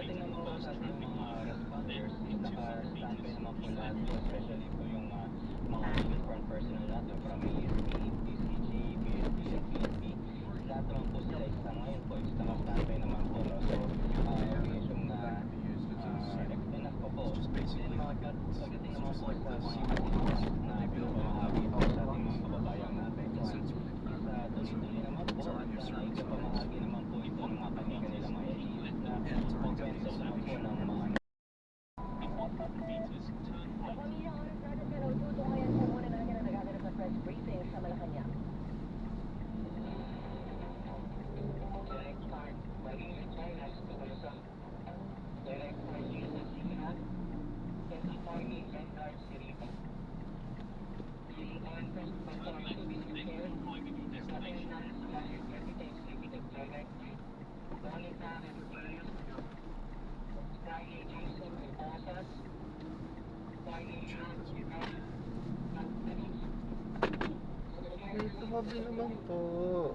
pagdating naman po sa ating mga responders, naka-standby naman po lahat po, especially po yung mga different personnel natin from ASP, PCG, PSP, at PSP. Lahat naman po sila isa ngayon po is naka-standby naman po. No? So, we assume na enough po po. Then pagdating naman po sa mga assistance na pinapamahagi po sa ating mga kababayan natin. Sa tuloy-tuloy naman po, ikapamahagi naman po ito ng mga kanilang mga issues na pagkwento naman po ng mga Grabe naman to.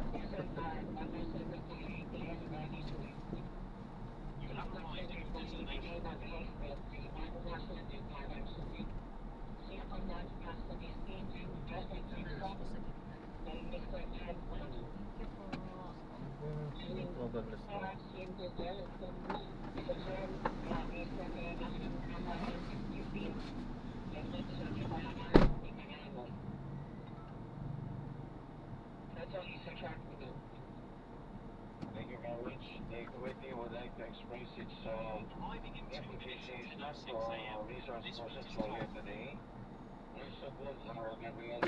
Thank you very much. The committee would like to express its appreciation for resource persons for here today. Most of them are government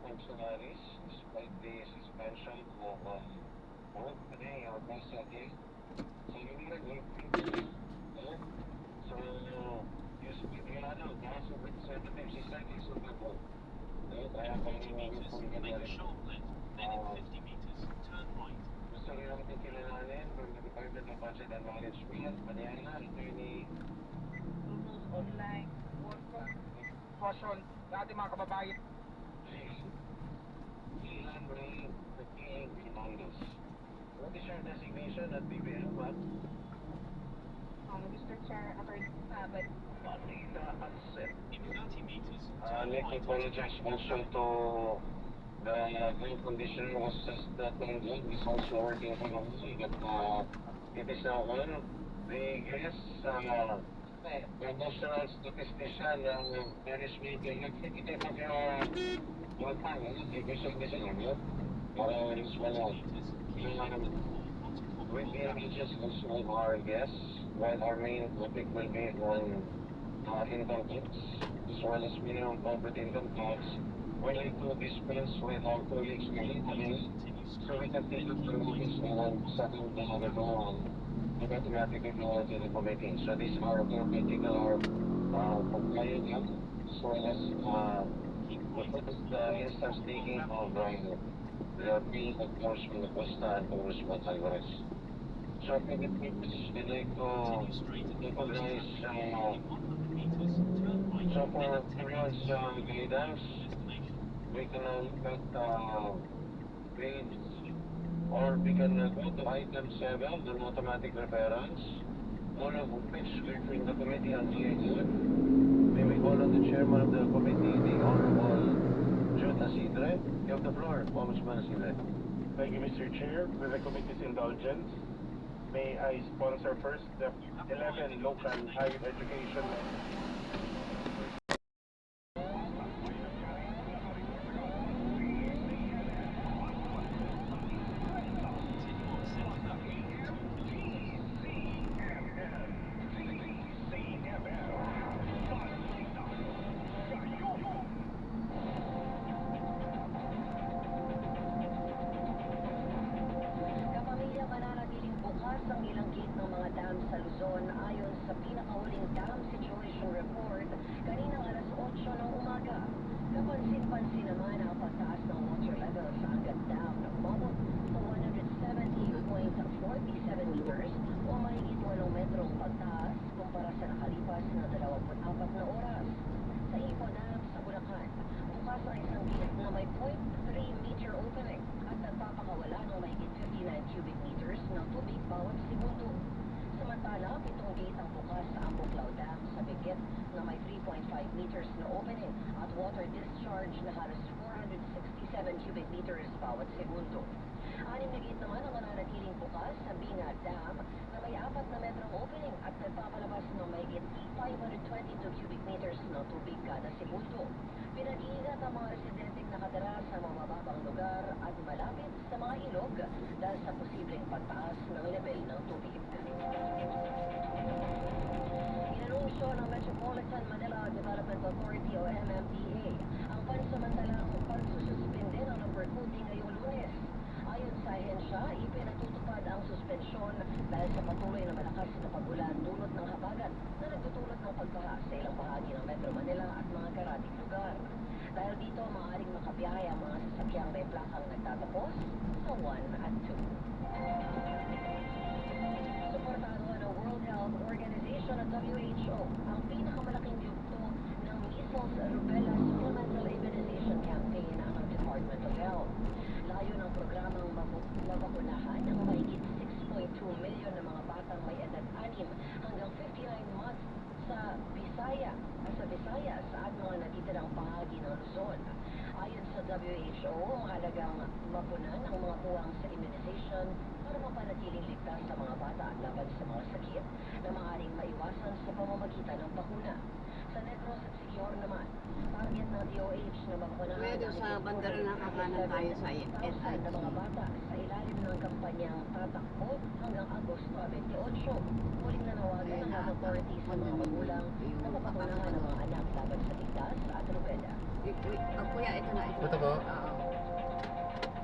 functionaries, despite the suspension of work today or most of day. So you need a good So you speak the other, also representatives, it's like it's super good. I have a Make a sharp left, then in 50 meters, turn right. Gusto rin namin kilalanin from the Department of Budget and Management. Manila, attorney. Online work caution sa ating mga kababayan. Ilan Ray Peking Hernandez. What is your designation at BBM, ma'am? Mr. Chair, but Manila Accept. In 30 meters, I'd turn like to right. apologize also to the air conditioner was just that one good. It's also working for me, but it is now on. The guest, the national statistician, Paris meeting, nagkikita pa kaya one time, division yun. Para it's well with the images also of our guests, while our main topic will be on income tax, as well as minimum corporate income tax. We need to dispense with our colleagues today, so we can take it from this and settle the other one and automatically go to the committee. So these are our particular compliant, as well as the first instance taking of the bill, of course, from the Costa and Congressman Alvarez. So I think we'd like to recognize so for everyone's guidance, we can look at page, or we can go to item 7, the automatic reference, all of which between the committee on GIG. May we call on the chairman of the committee, the Honorable Jude Asidre. You have the floor, Congressman Asidre. Thank you, Mr. Chair. With the committee's indulgence, may I sponsor first the 11 local higher education ang ilang gate ng mga dam sa Luzon ayon sa pinakahuling dam situation report kaninang alas 8 ng umaga. Kapansin-pansin naman ang pagtaas ng water level sa Angat Dam na umabot sa 170.47 meters o mahigit 8 metrong pagtaas kumpara sa nakalipas na 24 na oras. Sa Ipo Dam sa Bulacan, bukas ang isang gate na may 0.3 meter opening at nagpapakawala ng mahigit 59 cubic meters ng tubig bawat segundo. Samantala, meters na opening at water discharge na halos 467 cubic meters bawat segundo. 6 na gate naman ang mananatiling bukas sa Binga Dam na may 4 na metrong opening at nagpapalabas ng mahigit 522 cubic meters ng tubig kada segundo. Pinag-iingat ang mga residenteng nakatira sa mga mababang lugar at malapit sa mga ilog dahil sa posibleng pagtaas ng level ng tubig. Inanunsyo ng Metropolitan Manila Development Authority o MMDA ang pansamantalang pagsususpende ng recruiting ngayong Lunes. Ayon sa ahensya, ipinatutupad ang suspensyon dahil sa patuloy na malakas na pag-ulan dulot ng habagat na nagdudulot ng pagbaha sa ilang bahagi ng Metro Manila at mga karating lugar. Dahil dito, maaaring makabiyahe ang mga sasakyang may plakang nagtatapos sa 1 at 2. Suportado ng World Health Organization at WHO ang pinakamalaking yugto ng Measles Rubella Supplemental Immunization Campaign ng Department of Health. Layo ng programang mabakunahan ang mahigit 6.2 milyon na mga batang may edad 6 hanggang 59 months sa Visayas at mga natitirang bahagi ng Luzon. Ayon sa WHO, mahalagang mapunan ang mga puwang sa immunization para mapanatiling ligtas sa mga bata laban sa mga sakit na maaaring maiwasan sa pamamagitan ng bakuna. Sa Negros at Siquijor naman, target ng DOH na mapunahan Pwede sa bandara nakakanan tayo sa ng mga bata sa ilalim ng kampanyang tatakbo hanggang Agosto 28. Muling nanawagan ng health authorities sa mga magulang na mapakunahan ang mga anak laban sa ligtas at rubella. Kuya, ito na. Ito ba?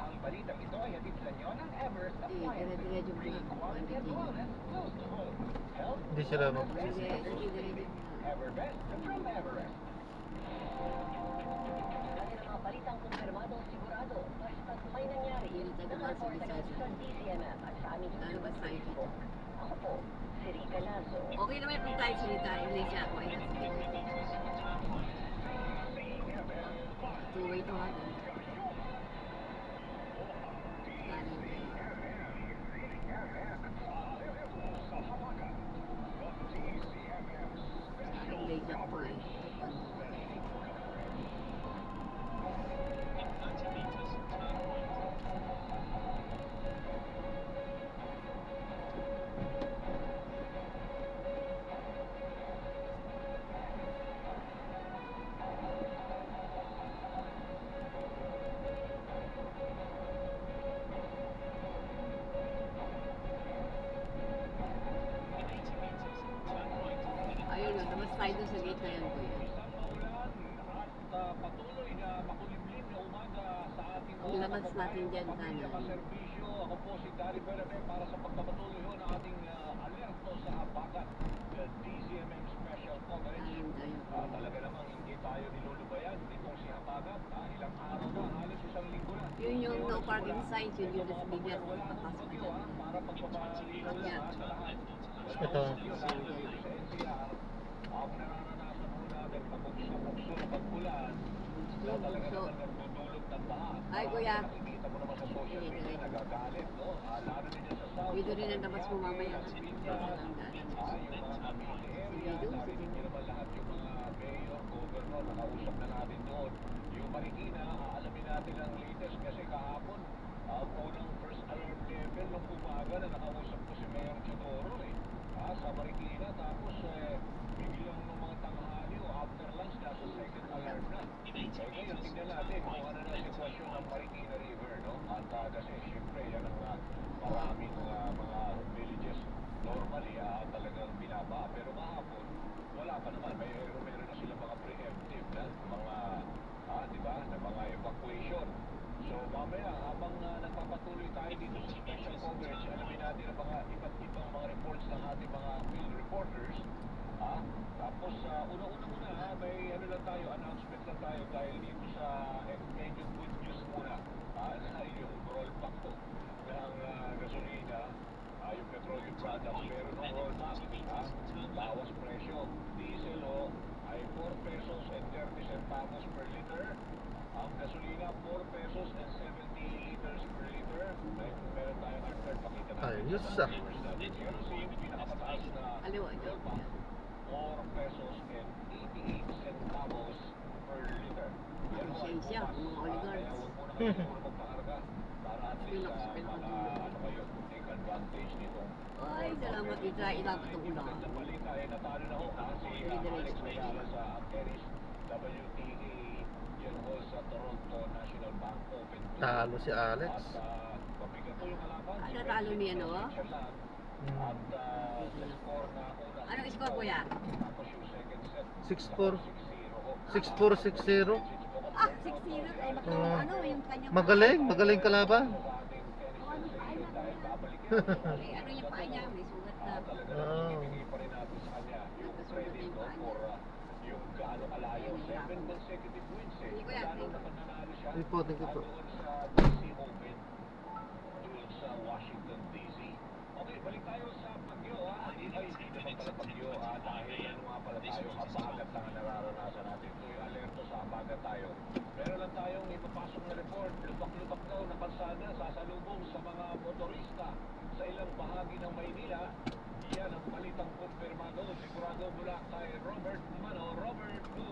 Ang balitang ito ay hatid sa inyo ng Everest Dire-diretso mo Free na. quality and wellness close to home. Health Hindi sila mag... Dire-diretso. Everbest from Everest. Dahil ang mga balitang kumpirmado sigurado basta't may nangyari naka-report agad sa DCMF at sa aming YouTube at Facebook. Ako po, si Rica Lazo. Okay naman kung tayo salita. Inglesa ako. Ay, two-way to ha. Inglesa ko eh. In 30 meters, turn right. In 80 meters, turn right. Ayun na, tapos tayo dun sa gate na yan, kuya. Isang maulan at patuloy na makulimlim na umaga sa ating Ang labas natin dyan, pamilya kanan. kaserbisyo. Ako po si Dari Berebe para sa pagpapatuloy ho ng ating alerto sa habagat. The DCMM Special Coverage. Ayun tayo. Talaga namang hindi tayo nilulubayan nitong si habagat. Ilang araw na, halos isang linggo na. Yun yung no parking signs, yun yung nasa bigyan. Wala akong Papasok bagyo dyan. para pagpapalinaw Yan. sa lahat. Ito. Ang nararanasan mo natin pabukso-bukso na pag-ulan na talaga Bukso. naman nagdudulot ng baha. Ay, kuya. Nakikita mo naman sa social Sige, media, sige. nagagalit, no? Lalo din yan sa South. Dito rin ang labas mo mamaya. Sa Binyan, Sa Landan. yung mga Cavite area, Sige, doon, narinig sige. niyo naman lahat yung mga mayor, governor, nakausap na natin doon. Yung Marikina, aalamin natin ang latest kasi kahapon, unang first alert level nung umaga na nakausap ko si Mayor Chodoro sa Marikina, tapos biglang nung mga tanghali o after lunch nasa second alert na. Ngayon, tingnan natin kung ano na sitwasyon ng Marikina River, no? At kasi syempre yan ang maraming mga villages normally talagang binaba. Pero kahapon, wala pa naman. Meron na sila mga preemptive na mga, di ba, na mga evacuation. So mamaya, habang nagpapatuloy tayo dito sa special coverage, alamin natin ang mga iba't ibang mga reports ng ating mga field reporters. Tapos, una-una muna, may ano lang tayo, announcement lang tayo dahil dito sa medyo good news muna. Na yung rollback po ng gasolina, yung petroleum products, pero nung rollback, bawas presyo. Diesel ay 4 pesos and 30 centavos per liter. Ang gasolina, 4 pesos and 70 liters per liter. Meron tayong third, pakita natin. Ayos sa ah. numbers natin. Pero yung pinakamataas na Aliwa, dyan. rollback, pesos and 88 centavos per liter. Yan ho ay Lisensya, bukas. mga oligarchs. Kaya huwag muna kayo siguro magpakarga para at least ano kayo, take advantage nito. Ay, salamat kita. Ilapit ang ulang. Magandang balita ay natalo na ho si Alex Ayala sa Angeles WTA. Yan ho sa Toronto National Bank Open. Talo si Alex. At pabigat po yung kalaban. Ah, natalo niya, no? At sa score na una. Anong score po yan? Tapos yung second set. 6-4. 6-0 ho. 6-4, 6-0. Ah, 6-0. Ay, ano, yung kanyang... Magaling kalaban. Ay, ano yung paa niya? May sugat na. Oo. Ibigay pa rin natin sa kanya yung credit no, for yung gaano kalayo. 7 consecutive wins eh. Hindi ko yan. Lalo naman nanalo siya. Hindi po, thank you po. Doon sa DC Open. Doon sa Washington DC. Okay, balik tayo sa Bagyo ha. Ay, hindi naman pala Bagyo ha. Dahil ano nga pala tayo, habagat lang ang nararanasan natin. Ito'y alerto sa habagat tayo. Meron lang tayong ipapasok na report. Lubak-lubak daw na kalsada sasalubong sa mga motorista sa ilang bahagi ng Maynila. Yan ang balitang kumpirmado. Sigurado mula kay Robert Mano. Robert, go!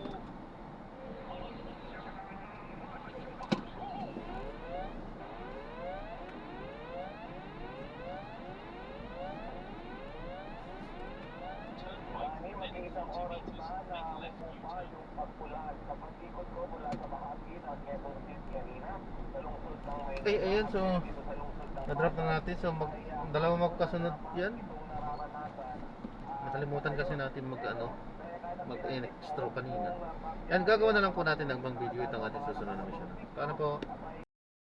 Dahil mag-iisang oras na nakukuha yung pagpulaan sa pag-ikot ko mula sa bahagi ng Quezon City Arena sa lungsod ng Maynila. Ay, ayan, so, Dito sa lungsod ng na-drop na natin. So, dalawa magkasunod yan. itong nararanasan. Nakalimutan kasi natin mag-extra kanina. Yan, gagawa na lang po natin ng bang video itong ating susunod na mission. Paano po?